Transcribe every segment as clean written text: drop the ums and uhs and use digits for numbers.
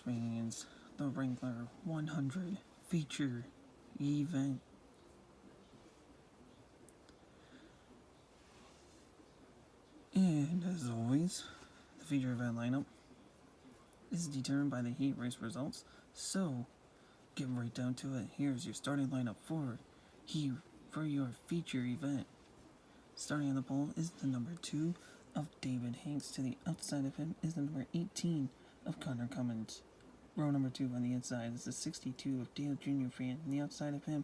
This means the Wrangler 100 feature event. And as always, the feature event lineup is determined by the heat race results. So, getting right down to it, here's your starting lineup for your feature event. Starting on the pole is the number 2 of David Hanks. To the outside of him is the number 18 of Connor Cummins. Row number 2 on the inside is the 62 of Dale Jr. Fan. On the outside of him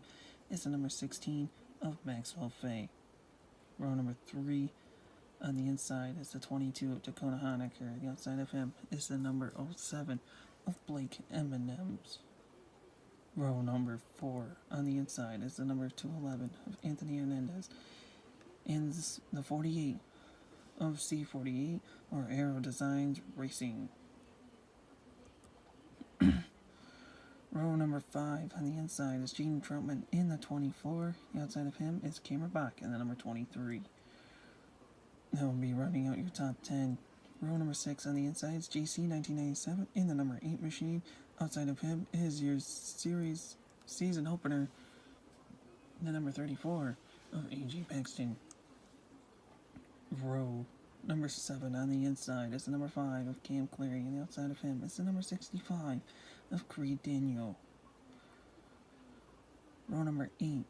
is the number 16 of Maxwell Fay. Row number 3 on the inside is the 22 of Dakota Honaker. The outside of him is the number 07 of Blake M&M's. Row number 4 on the inside is the number 211 of Anthony Hernandez. And the 48 of C48 or Aero Designs Racing. Row number 5 on the inside is Jaden Troutman in the 24. The outside of him is Cameron Bach in the number 23. That will be running out your top 10. Row number 6 on the inside is JC 1997 in the number 8 machine. Outside of him is your series season opener, the number 34 of A.J. Paxton. Row number 7 on the inside is the number 5 of Cam Cleary, and the outside of him is the number 65 of Creed Daniel. Row number 8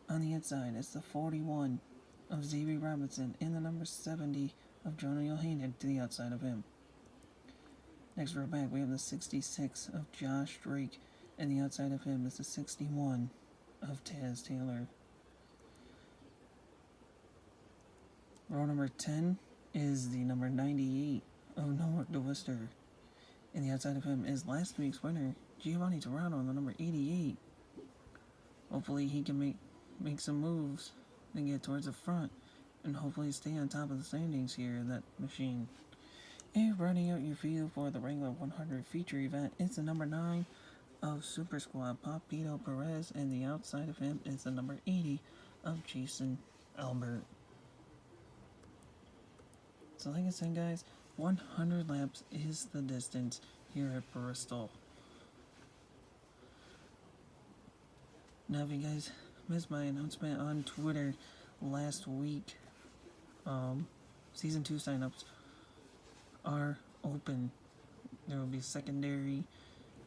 on the inside is the 41 of Xavier Robinson, and the number 70 of Jonah Yohanan to the outside of him. Next row back we have the 66 of Josh Drake, and the outside of him is the 61 of Taz Taylor. Row number 10 is the number 98 of Noah DeWister. And the outside of him is last week's winner, Giovanni Torano, the number 88. Hopefully he can make some moves and get towards the front, and hopefully stay on top of the standings here in that machine. And running out your field for the Wrangler 100 feature event is the number 9 of Super Squad, Papito Perez, and the outside of him is the number 80 of Jason Albert. So like I said, guys, 100 laps is the distance here at Bristol. Now, if you guys missed my announcement on Twitter last week, Season 2 signups are open. There will be secondary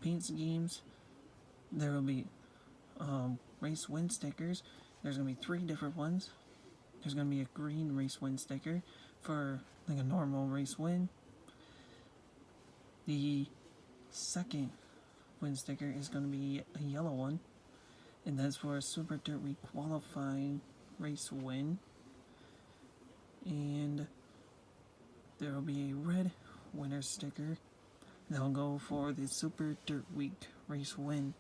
paint schemes. There will be race win stickers. There's going to be 3 different ones. There's going to be a green race win sticker for like a normal race win. The second win sticker is going to be a yellow one, and that's for a Super Dirt Week qualifying race win. And there will be a red winner sticker that'll go for the Super Dirt Week race win.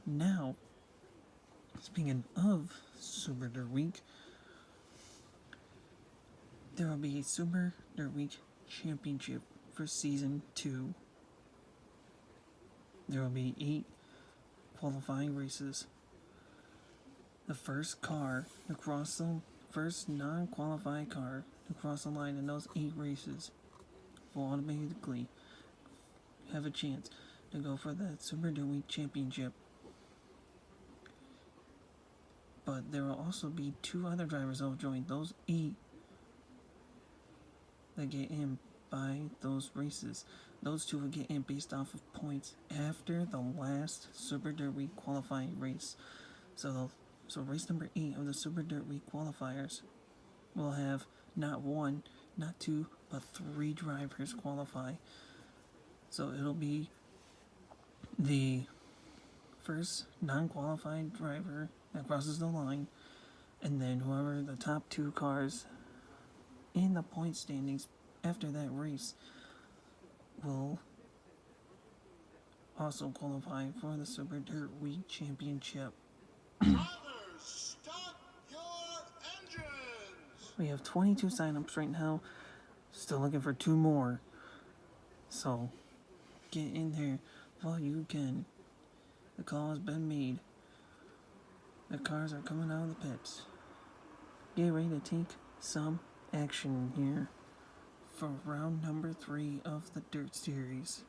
Now, speaking of Super Dirt Week, there will be a Super Dirt Week Championship for Season 2. There will be 8 qualifying races. The first non-qualified car to cross the line in those 8 races will automatically have a chance to go for the Super Dirt Week Championship. But there will also be 2 other drivers that will join those 8 that get in by those races. Those 2 will get in based off of points after the last Super Dirt Week qualifying race. So race number 8 of the Super Dirt Week qualifiers will have not 1, not 2, but 3 drivers qualify. So it'll be the first non-qualified driver that crosses the line, and then whoever the top 2 cars in the point standings after that race will also qualify for the Super Dirt Week Championship. Stop your engines! We have 22 signups right now. Still looking for 2 more. So get in there while you can. The call has been made. The cars are coming out of the pits. Get ready to take some action here for round number 3 of the Dirt Series.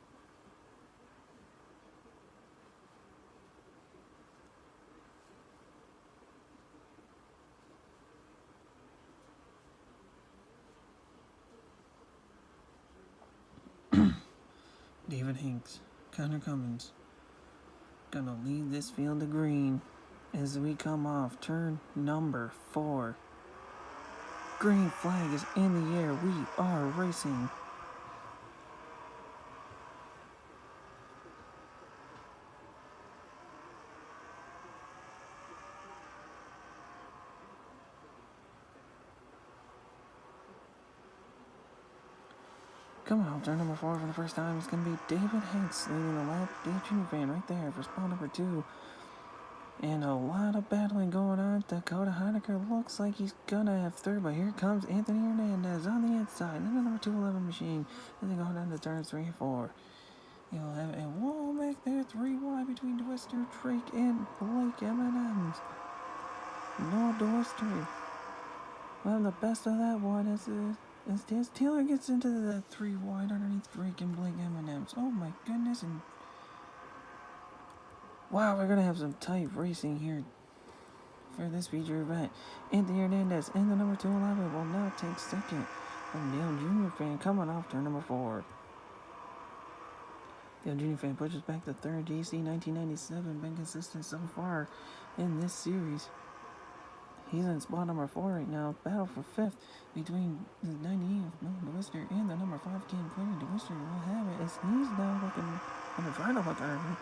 David Hanks, Connor Cummins, gonna lead this field to green as we come off turn number 4. Green flag is in the air. We are racing. Coming off turn number 4 for the first time is going to be David Hanks leading the lap. Dave Jr. fan right there for spot number 2. And a lot of battling going on. Dakota Heinecker looks like he's going to have third, but here comes Anthony Hernandez on the inside. And the number 211 machine as they go down to turns 3 and 4. You'll have a wall back there, 3 wide between DeWister, Drake, and Blake M&M's. No DeWister. Well, the best of that one is Taylor gets into the 3 wide underneath Drake and Blake M&M's. Oh my goodness. And wow, we're going to have some tight racing here for this feature event. Anthony Hernandez and the number 211 will now take second from Dale Jr. fan coming off turn number 4. Dale Jr. fan pushes back to third. JC 1997 been consistent so far in this series. He's in spot number 4 right now. Battle for 5th between the 98 of Milton DeWister and the number 5 Cam Quinn. DeWister will have it as he's now looking on the trying to look at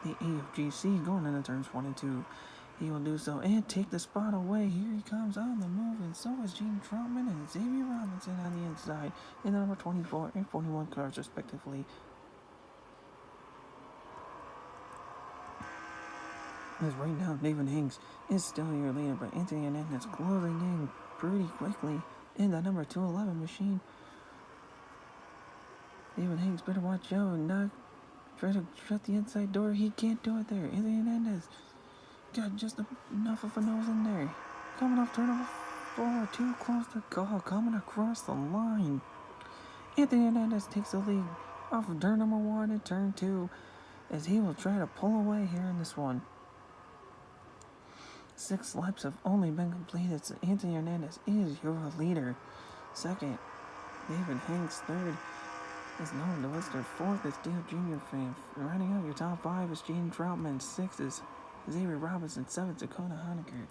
the AFGC going into turns 1 and 2. He will do so and take the spot away. Here he comes on the move, and so is Gene Troutman and Xavier Robinson on the inside in the number 24 and 41 cars respectively. As right now, David Hanks is still your leader, but Anthony Hernandez closing in pretty quickly in the number 211 machine. David Hanks better watch out and not try to shut the inside door. He can't do it there. Anthony Hernandez got just enough of a nose in there. Coming off turn number 4, too close to call, coming across the line. Anthony Hernandez takes the lead off of turn number 1 and turn 2 as he will try to pull away here in this one. 6 laps have only been completed, so Anthony Hernandez is your leader. Second, David Hanks. Third is Nolan DeWister. 4th is Dale Jr. fan. Rounding out your top 5 is Gene Troutman. 6th is Xavier Robinson. 7th, Dakota Heinecker.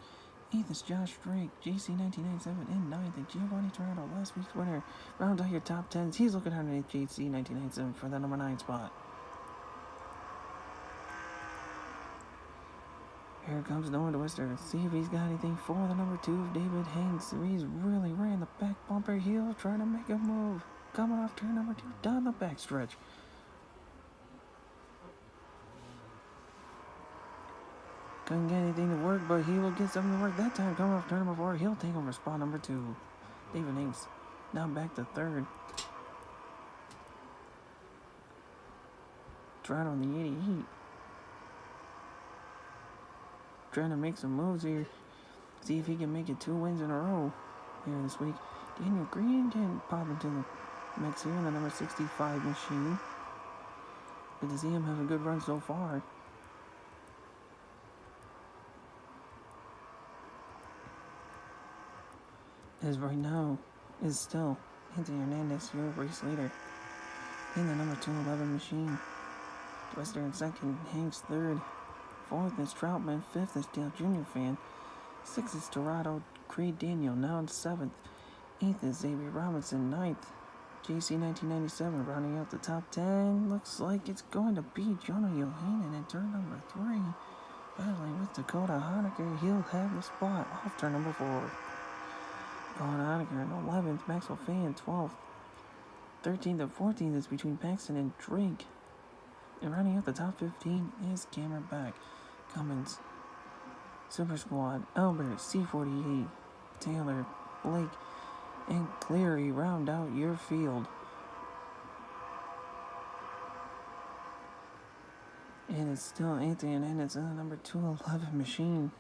8th is Josh Drake, JC 1997. And 9th is Giovanni Toronto, last week's winner. Round out your top 10s. He's looking underneath JC 1997 for the number 9 spot. Here comes Noah DeWister. See if he's got anything for the number 2 of David Hanks. He's really ran the back bumper. He'll try to make a move. Coming off turn number 2 down the backstretch. Couldn't get anything to work, but he will get something to work that time. Coming off turn number 4, he'll take over spot number 2. David Hanks now back to 3rd. Tried on the 88. Trying to make some moves here. See if he can make it 2 wins in a row here this week. Daniel Green can pop into the mix here in the number 65 machine. Good to see him have a good run so far. As right now is still Anthony Hernandez, your race leader in the number 211 machine. Wester in 2nd, Hanks 3rd. 4th is Troutman. 5th is Dale Jr. fan. 6th is Toronto Creed Daniel, now in 7th. 8th is Xavier Robinson. 9th, JC 1997. Rounding out the top 10, looks like it's going to be Jonah Yohanan in turn number 3. Battling with Dakota Heinecker. He'll have the spot off turn number 4. Dakota Heinecker in 11th. Maxwell Fan 12th. 13th and 14th is between Paxton and Drake. And rounding out the top 15 is Cameron Beck. Cummins, Super Squad, Albert, C48, Taylor, Blake, and Cleary round out your field. And it's still Anthony Hernandez in the number 211 machine.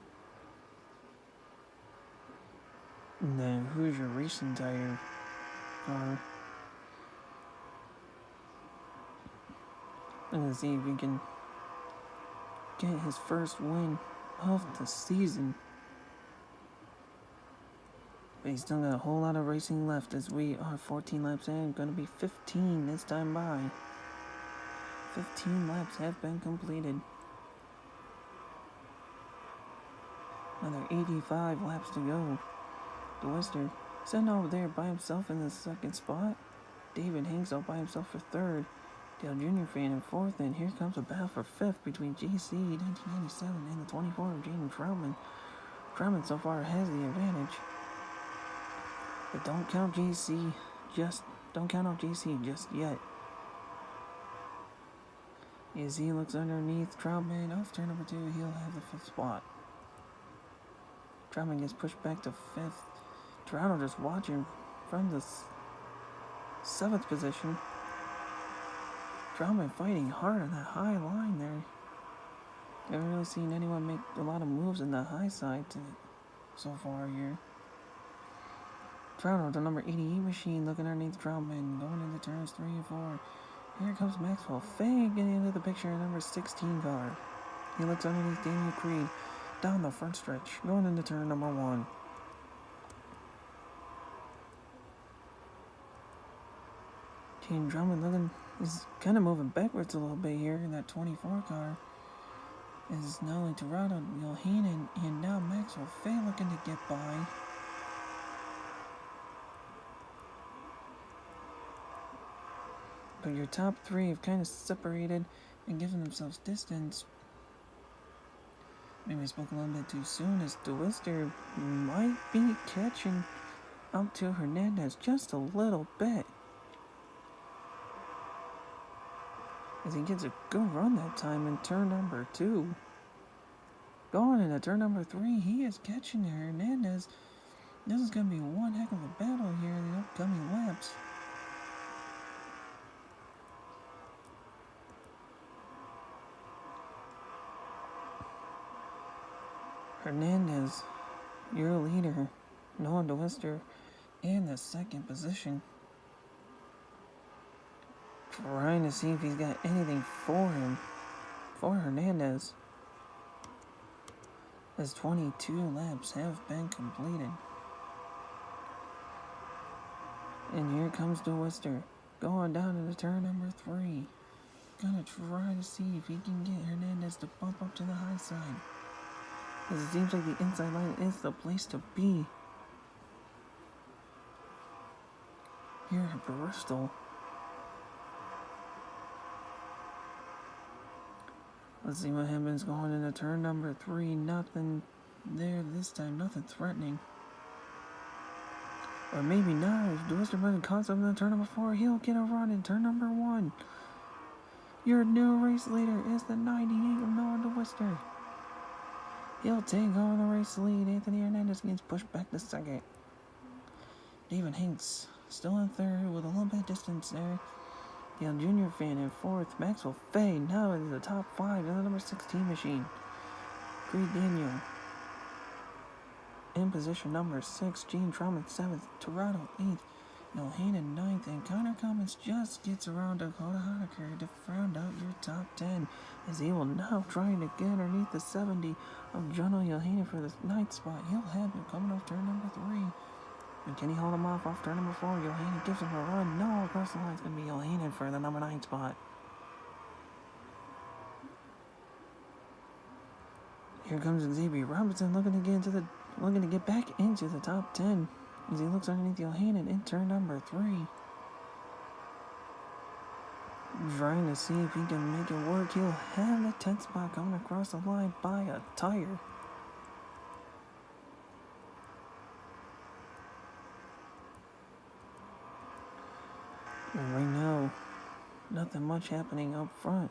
And then who's your racing tire car? I'm gonna see if he can get his first win of the season. But he's still got a whole lot of racing left as we are 14 laps in. Gonna be 15 this time by. 15 laps have been completed. Another 85 laps to go. Dwester sitting over there by himself in the second spot. David Hanks out by himself for third. Dale Jr. fan in fourth, and here comes a battle for fifth between GC 1997 and the 24 of Jaden Troutman. Troutman so far has the advantage. But don't count out GC just yet. As he looks underneath Troutman off turn number 2, he'll have the fifth spot. Troutman gets pushed back to fifth. Toronto just watching from the seventh position. Troutman fighting hard on that high line there. Haven't really seen anyone make a lot of moves in the high side so far here. Toronto, the number 88 machine, looking underneath Troutman, going into turns 3 and 4. Here comes Maxwell Fay getting into the picture, number 16 car. He looks underneath Daniel Creed down the front stretch, going into turn number 1. Jaden Drummond is kind of moving backwards a little bit here in that 24 car. Is not only Toronto, Yohanan, and now Maxwell Fay looking to get by. But your top 3 have kind of separated and given themselves distance. Maybe I spoke a little bit too soon, as Dwester might be catching up to Hernandez just a little bit. As he gets a good run that time in turn number 2. Going into turn number 3, he is catching Hernandez. This is going to be one heck of a battle here in the upcoming laps. Hernandez, your leader, Noah Dwester, in the second position. Trying to see if he's got anything for him, for Hernandez. As 22 laps have been completed. And here comes Dwester, going down into turn number 3. Gonna try to see if he can get Hernandez to bump up to the high side. Because it seems like the inside line is the place to be. Here at Bristol. Let's see what happens going into turn number 3. Nothing there this time. Nothing threatening. Or maybe not. If Dwester doesn't caught something in turn number 4, he'll get a run in turn number 1. Your new race leader is the 98 of Noah Dwester. He'll take on the race lead. Anthony Hernandez gets pushed back to second. David Hanks still in third with a little bit of distance there. Dale Jr. fan in fourth. Maxwell Fay now in the top 5 in the number 16 machine. Creed Daniel in position number 6. Gene Troutman 7th. Toronto 8th. Yohanan 9th. And Connor Cummins just gets around Dakota Honaker to round out your top 10. As he will now trying to get underneath the 70 of Jono Yohanan for the 9th spot. He'll have him coming off turn number 3. And can he hold him off turn number 4? Yohanan gives him a run. No, across the line is going to be Yohanan for the number 9 spot. Here comes Xavier Robinson looking to get back into the top 10 as he looks underneath Yohanan in turn number 3. Trying to see if he can make it work. He'll have the 10th spot coming across the line by a tire. And right now, nothing much happening up front.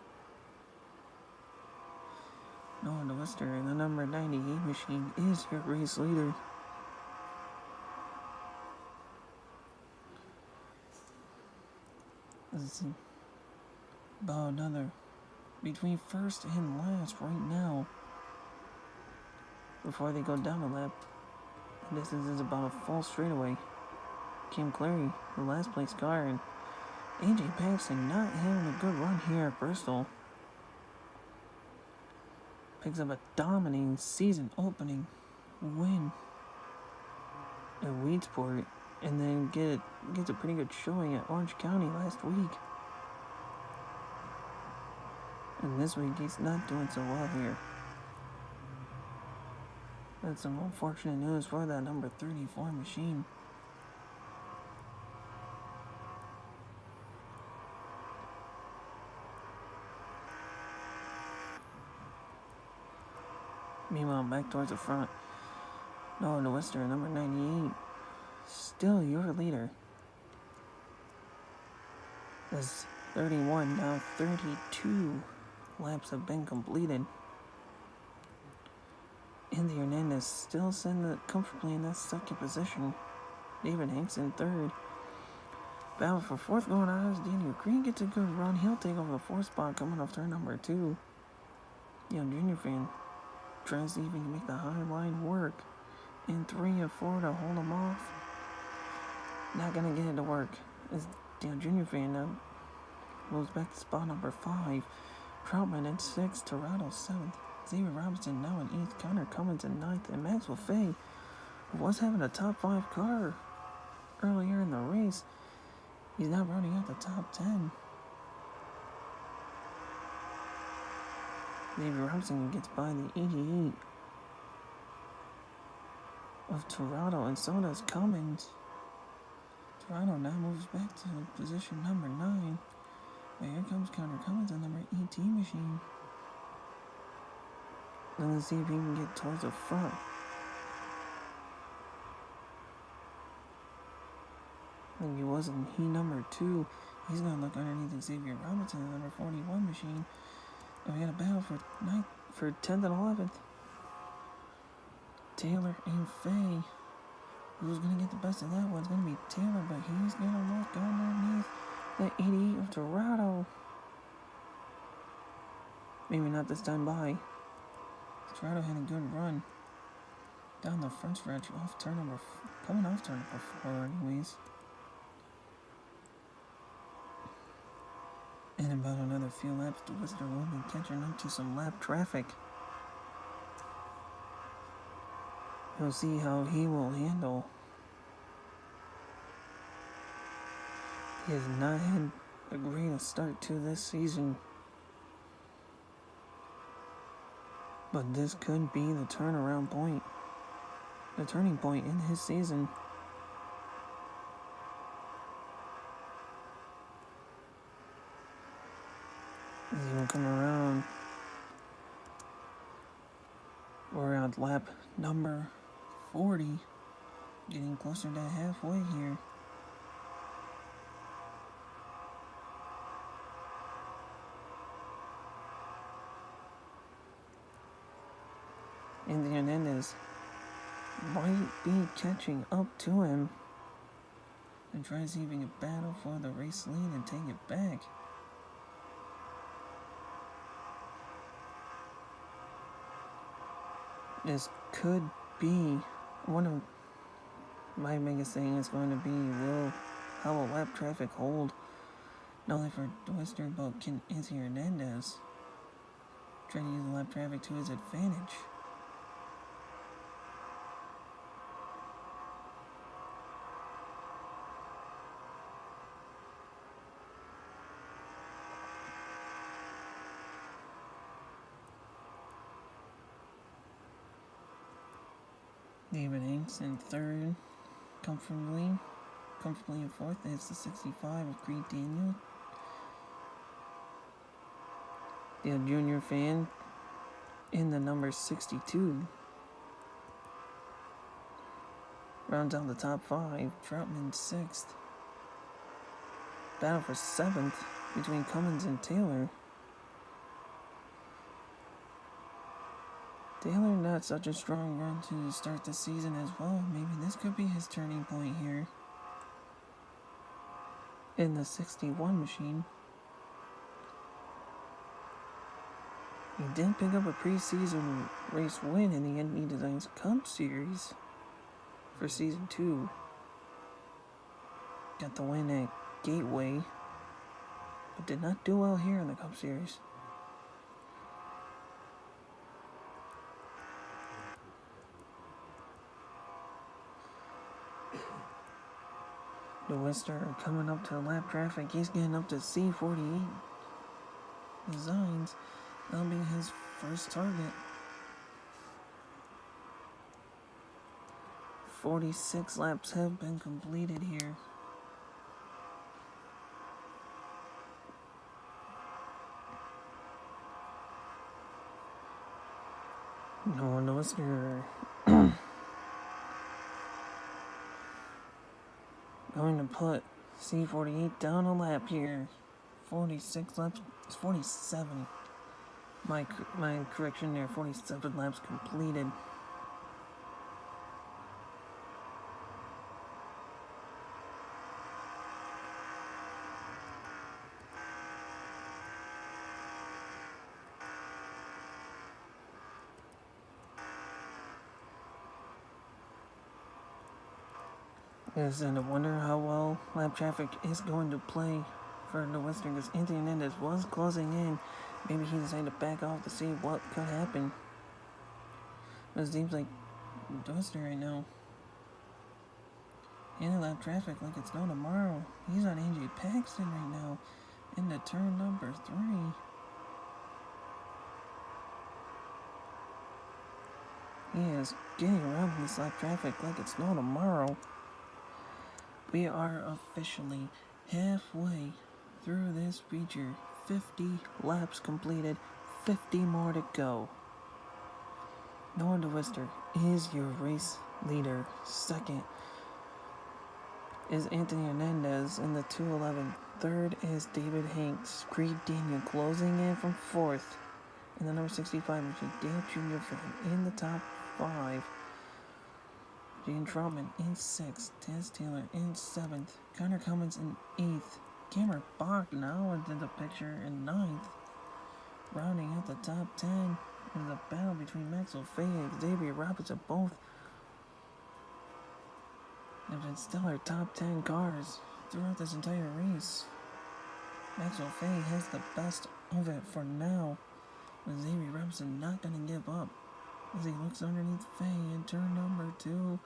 Noah Dwester, the number 98 machine, is your race leader. Let's see. About another between first and last right now. Before they go down a lap. This is about a full straightaway. Kim Clary, the last place car, and AJ Paxton not having a good run here at Bristol. Picks up a dominating season opening win at Weedsport, and then gets a pretty good showing at Orange County last week. And this week he's not doing so well here. That's some unfortunate news for that number 34 machine. Meanwhile, back towards the front, Noah Noester, number 98, still your leader. As 31, now 32 laps have been completed. Andy Hernandez still sitting comfortably in that second position. David Hanks in third. Battle for fourth going on as Daniel Green gets a good run. He'll take over the fourth spot coming off turn number 2. Young Junior fan tries to even make the high line work. In 3 and 4 to hold him off. Not gonna get it to work. As Dale Junior fan now moves back to spot number 5. Troutman in 6th, Toronto 7th. Xavier Robinson now in 8th, Connor Cummins in 9th, and Maxwell Fay, who was having a top 5 car earlier in the race, he's now rounding out the top 10. Xavier Robinson gets by the 88 of Toronto, and so does Cummins. Toronto now moves back to position number 9. But here comes Connor Cummins on number 18 machine. Let's see if he can get towards the front. I think he was in heat number 2. He's going to look underneath Xavier Robinson on number 41 machine. And we got a battle for 10th and 11th. Taylor and Fay. Who's going to get the best of that one? It's going to be Taylor, but he's going to look underneath the 88 of Dorado. Maybe not this time by. Dorado had a good run down the front stretch off turn number coming off turn number 4 anyways. In about another few laps, the Whistler will be catching up to some lap traffic. We'll see how he will handle. He has not had a great start to this season. But this could be the turnaround point. The turning point in his season. He will come around. We're at lap number 40. Getting closer to halfway here. Andy Hernandez might be catching up to him and tries to even a battle for the race lead and take it back. This could be one of my biggest thing is going to be how will lap traffic hold not only for Twister but can Anthony Hernandez try to use the lap traffic to his advantage. David Hanks in third, comfortably in fourth. It's the 65 of Creed Daniel. The junior fan in the number 62. Rounds out the top 5. Troutman 6th. Battle for 7th between Cummins and Taylor. Taylor not such a strong run to start the season as well. Maybe this could be his turning point here. In the 61 machine. He did pick up a preseason race win in the NB Designs Cup Series for Season 2. Got the win at Gateway, but did not do well here in the Cup Series. The Whistler coming up to lap traffic. He's getting up to C48. designs. That'll be his first target. 46 laps have been completed here. No, Noster going to put C48 down a lap here. 46 laps, it's 47. My correction there, 47 laps completed. Yes, and I wonder how well lap traffic is going to play for the Western, because Anthony Hernandez was closing in. Maybe he decided to back off to see what could happen. But it seems like the Western right now, in lap traffic like it's no tomorrow. He's on AJ Paxton right now into turn number 3. He is getting around this lap traffic like it's no tomorrow. We are officially halfway through this feature. 50 laps completed, 50 more to go. Noah DeWister is your race leader. Second is Anthony Hernandez in the 211. Third is David Hanks. Creed Daniel closing in from 4th. And the number 65, Richie Dale Jr. in the top 5. Jane Troutman in 6th, Taz Taylor in 7th, Connor Cummins in 8th, Cameron Bach now into the picture in 9th. Rounding out the top 10 is a battle between Maxwell Fay and Xavier Robinson. Both have been stellar top 10 cars throughout this entire race. Maxwell Fay has the best of it for now, but Xavier Robinson not going to give up. As he looks underneath Fay in turn number 2,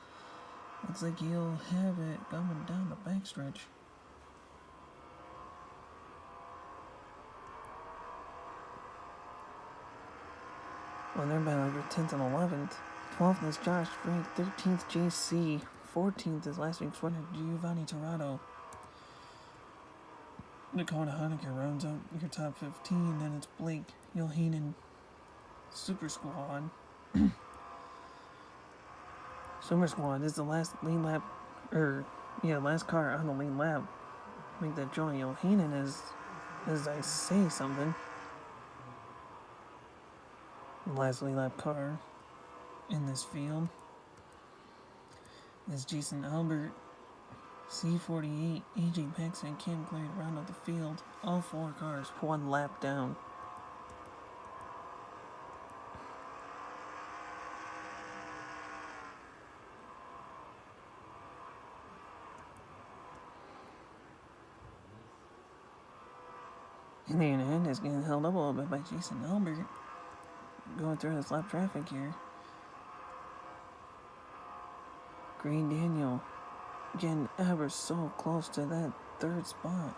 looks like he'll have it coming down the backstretch. Well, they're battling for 10th and 11th. 12th is Josh Drake, 13th JC, 14th is last week's winner Giovanni Torado. Dakota Honecker rounds out your top 15, then it's Blake Yohanan Super Squad. Super Squad is the last lead lap, last car on the lead lap. Make that Joey Yohanan as I say something. The last lead lap car in this field is Jason Albert, C48, AJ Paxton, Cam Clary to round out the field. All 4 cars, 1 lap down. And the end is getting held up a little bit by Jason Albert. Going through this lap traffic here. Green Daniel getting ever so close to that 3rd spot.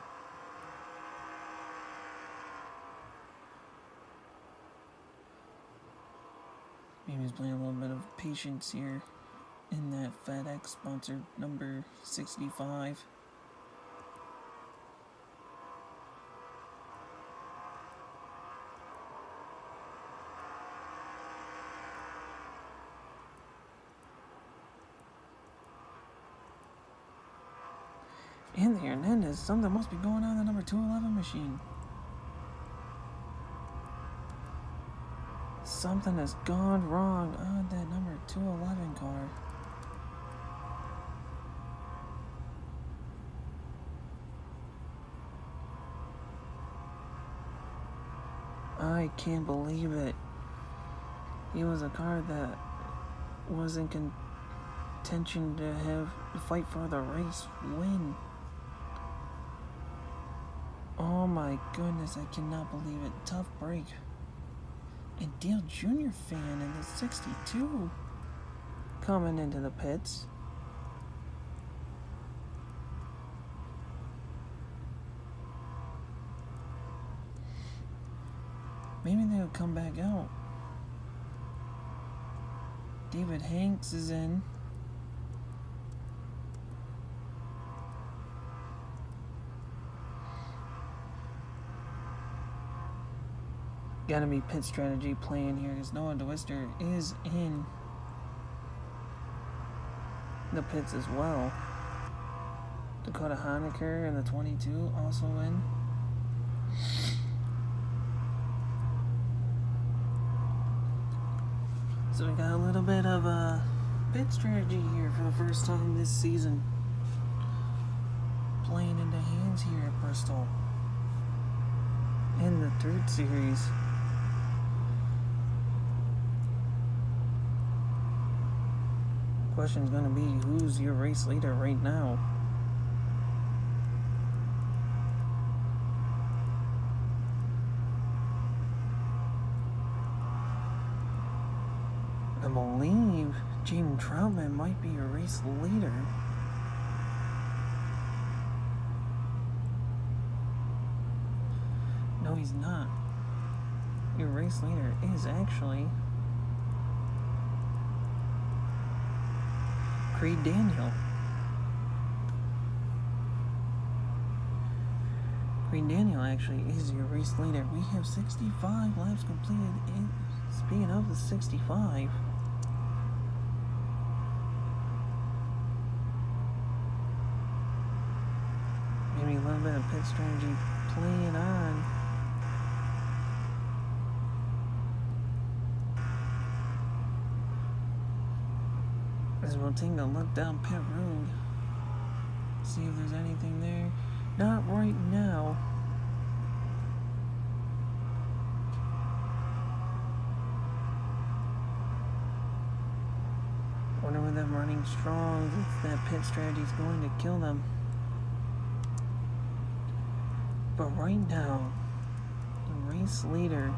Maybe he's playing a little bit of patience here in that FedEx sponsored number 65. Anthony Hernandez, something must be going on in the number 211 machine. Something has gone wrong on that number 211 car. I can't believe it. He was a car that was in contention to fight for the race win. Oh my goodness, I cannot believe it. Tough break. And Dale Jr. fan in the 62 coming into the pits. Maybe they'll come back out. David Hanks is in. Gotta be pit strategy playing here because Noah DeWister is in the pits as well. Dakota Honecker in the 22 also in. So we got a little bit of a pit strategy here for the first time this season. Playing into hands here at Bristol. In the third series. Question's gonna be, who's your race leader right now? I believe Jaden Troutman might be your race leader. No, he's not. Your race leader is actually Creed Daniel. Creed Daniel actually is your race leader. We have 65 laps completed. Speaking of the 65, maybe a little bit of pit strategy playing on. As we'll take a look down pit road, see if there's anything there. Not right now. Wonder with them running strong, if that pit strategy is going to kill them. But right now, the race leader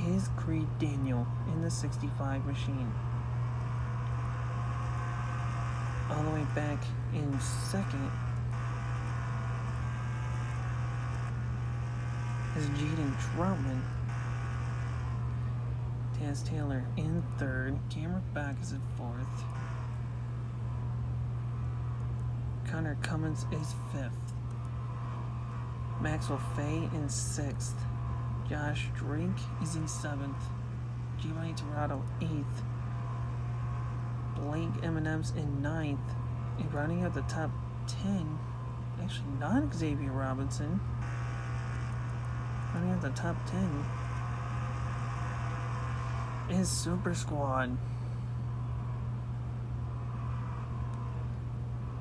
is Creed Daniel in the 65 machine. All the way back in second is Jaden Troutman. Taz Taylor in third. Cameron Backus in fourth. Connor Cummins is fifth. Maxwell Fay in sixth. Josh Drake is in seventh. Giovanni Torado eighth. Blake M&M's in ninth. And rounding out the top 10, actually not Xavier Robinson. Rounding out the top 10 is Super Squad.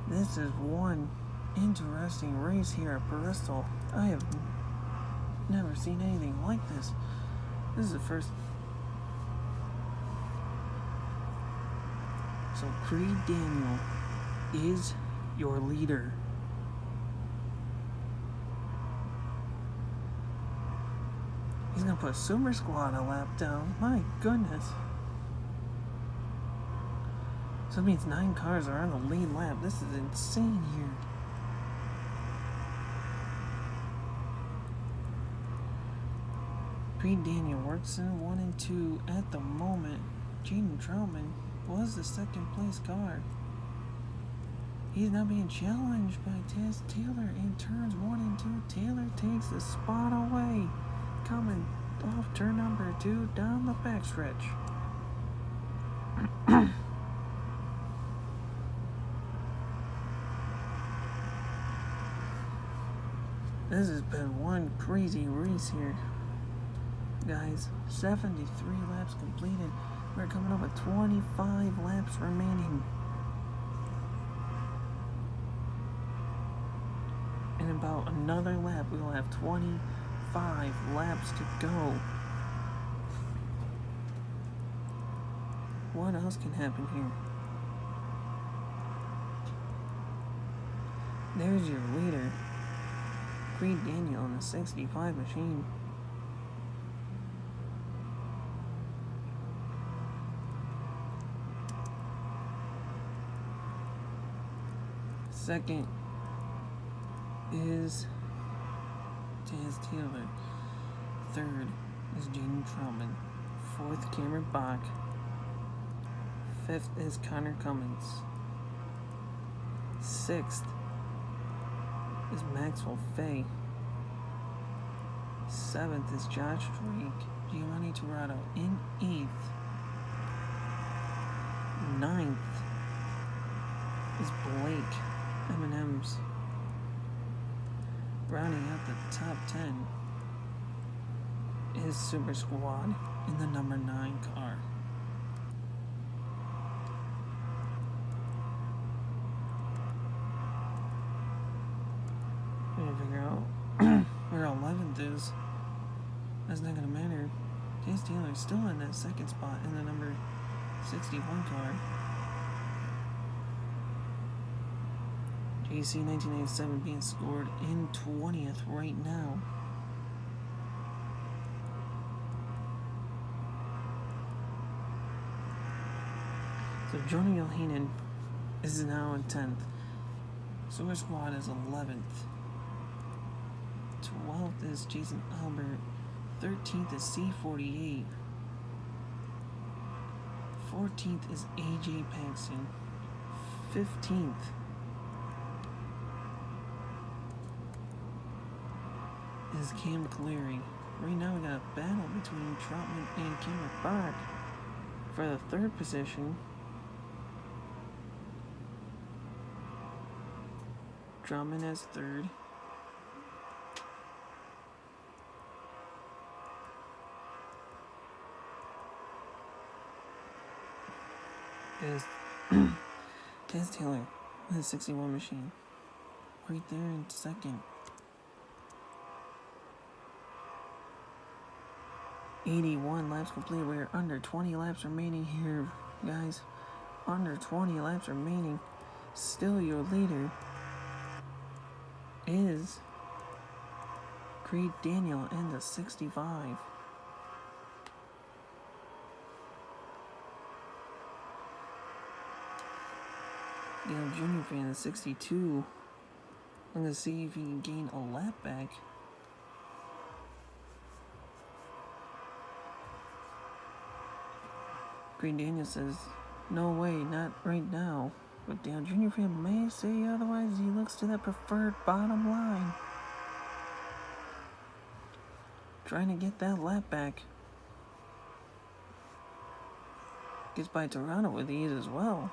This is one interesting race here at Bristol. I have never seen anything like this. This is the first. So Creed Daniel is your leader. He's gonna put Super Squad a lap down. My goodness. So that means 9 cars are on the lead lap. This is insane here. Creed Daniel works in 1 and 2 at the moment. Jaden Troutman was the second place car. He's now being challenged by Taz Taylor in turns 1 and 2. Taylor takes the spot away. Coming off turn number 2 down the backstretch. This has been one crazy race here, guys. 73 laps completed. We're coming up with 25 laps remaining. In about another lap, we will have 25 laps to go. What else can happen here? There's your leader, Creed Daniel in the 65 machine. Second is Taz Taylor. Third is Jaden Troutman. 4th, Cameron Bach. 5th is Connor Cummins. 6th is Maxwell Fay. 7th is Josh Drake. Giovanni Torado in 8th. 9th is Blake M&M's. Rounding out the top 10 is Super Squad in the number 9 car. I'm gonna figure out where 11th is. That's not gonna matter. Chase Taylor's still in that 2nd spot in the number 61 car. JC 1987 being scored in 20th right now. So Jonah Yohanan is now in 10th. Super Squad is 11th. 12th is Jason Albert. 13th is C48. 14th is AJ Paxton. 15th is Cam Cleary. Right now we got a battle between Troutman and Cameron Bach for the 3rd position. Troutman has 3rd. Is Taz Taylor with a 61 machine. Right there in 2nd. 81 laps complete. We're under 20 laps remaining here, guys. Under 20 laps remaining. Still your leader is Creed Daniel in the 65. Dale Jr. fan the 62. I'm going to see if he can gain a lap back. Green Daniel says, no way, not right now. But Dale Jr. fan may say otherwise. He looks to that preferred bottom line. Trying to get that lap back. Gets by Toronto with ease as well.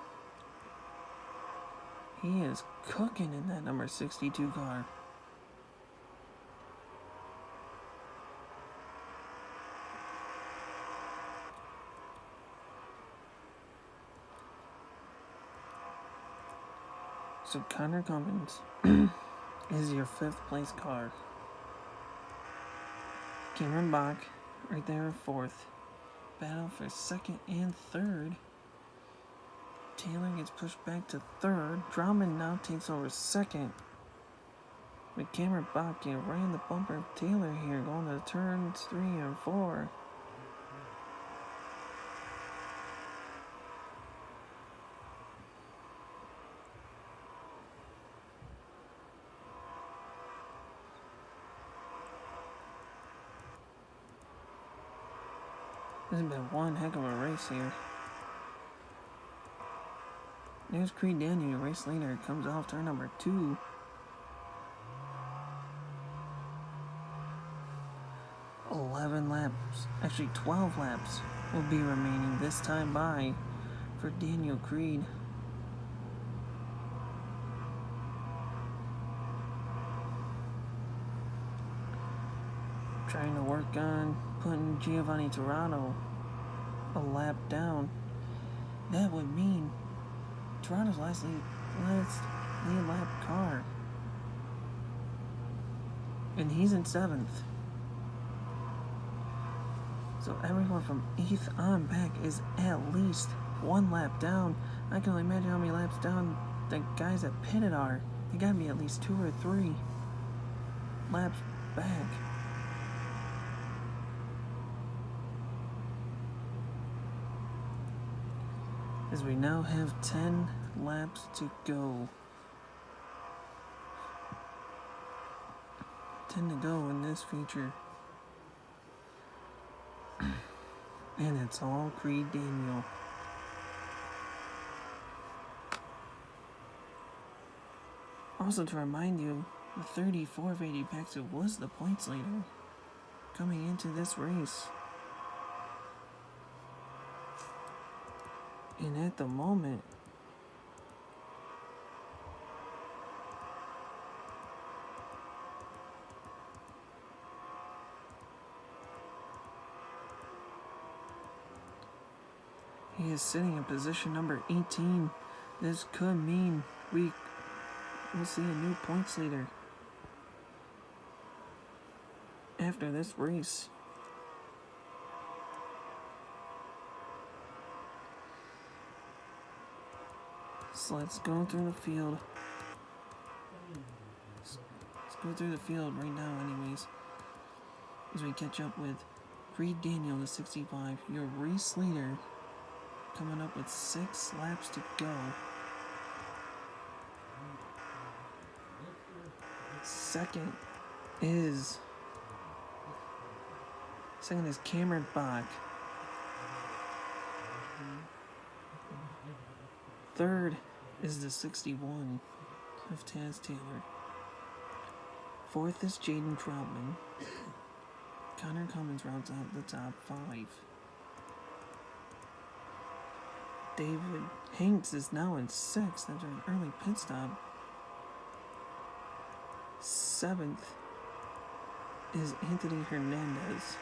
He is cooking in that number 62 car. So Connor Cummins is your 5th place car. Cameron Bach right there in 4th. Battle for 2nd and 3rd. Taylor gets pushed back to 3rd. Drummond now takes over 2nd. But Cameron Bach ran the bumper of Taylor here, going to turns 3 and 4. This has been one heck of a race here. There's Creed Daniel, race leader, comes off turn number 2. Actually 12 laps will be remaining this time by for Daniel Creed. Trying to work on putting Giovanni Toronto a lap down. That would mean Toronto's last lead lap car. And he's in 7th. So everyone from 8th on back is at least 1 lap down. I can only imagine how many laps down the guys that pitted are. They gotta be at least 2 or 3 laps back. As we now have 10 laps to go. 10 to go in this feature. And it's all Creed Daniel. Also, to remind you, the 34 of 80 Paxton was the points leader coming into this race. And at the moment, he is sitting in position number 18. This could mean we'll see a new points leader after this race. So let's go through the field. Let's go through the field right now anyways, as we catch up with Creed Daniel, the 65, your race leader, coming up with 6 laps to go. Second is Cameron Bach. Third is the 61 of Taz Taylor. Fourth is Jaden Troutman. Connor Cummins rounds out the top 5. David Hanks is now in 6th after an early pit stop. 7th is Anthony Hernandez.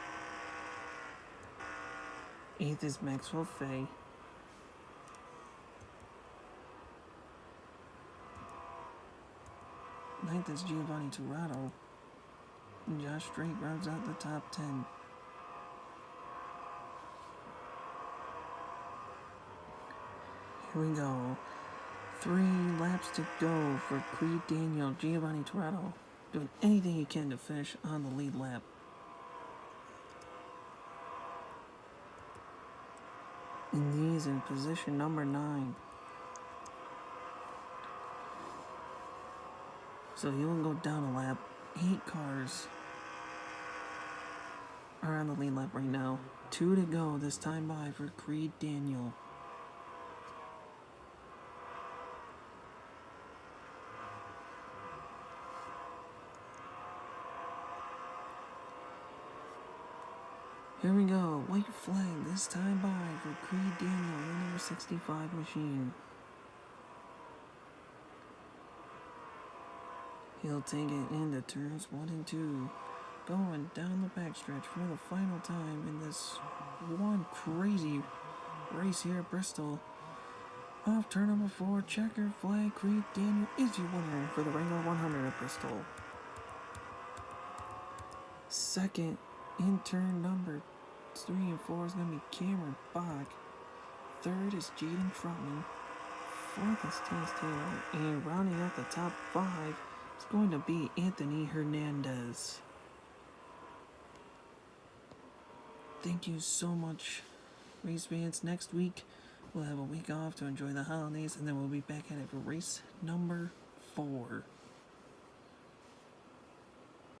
8th is Maxwell Fay. 9th is Giovanni Turado. And Josh Drake rounds out the top 10. Here we go. 3 laps to go for Creed Daniel. Giovanni Turado doing anything he can to finish on the lead lap. And he's in position number 9. So he'll go down a lap. 8 cars are on the lead lap right now. 2 to go this time by for Creed Daniel. Here we go, white flag this time by for Creed Daniel, the number 65 machine. He'll take it into turns 1 and 2, going down the backstretch for the final time in this one crazy race here at Bristol. Off turn number 4, checker flag, Creed Daniel is your winner for the Wrangler 100 at Bristol. Second, in turn number 3 and 4 is going to be Cameron Bach. Third is Jaden Troutman. Fourth is Taz Taylor. And rounding out the top 5 is going to be Anthony Hernandez. Thank you so much, race fans. Next week, we'll have a week off to enjoy the holidays, and then we'll be back at it for race number 4.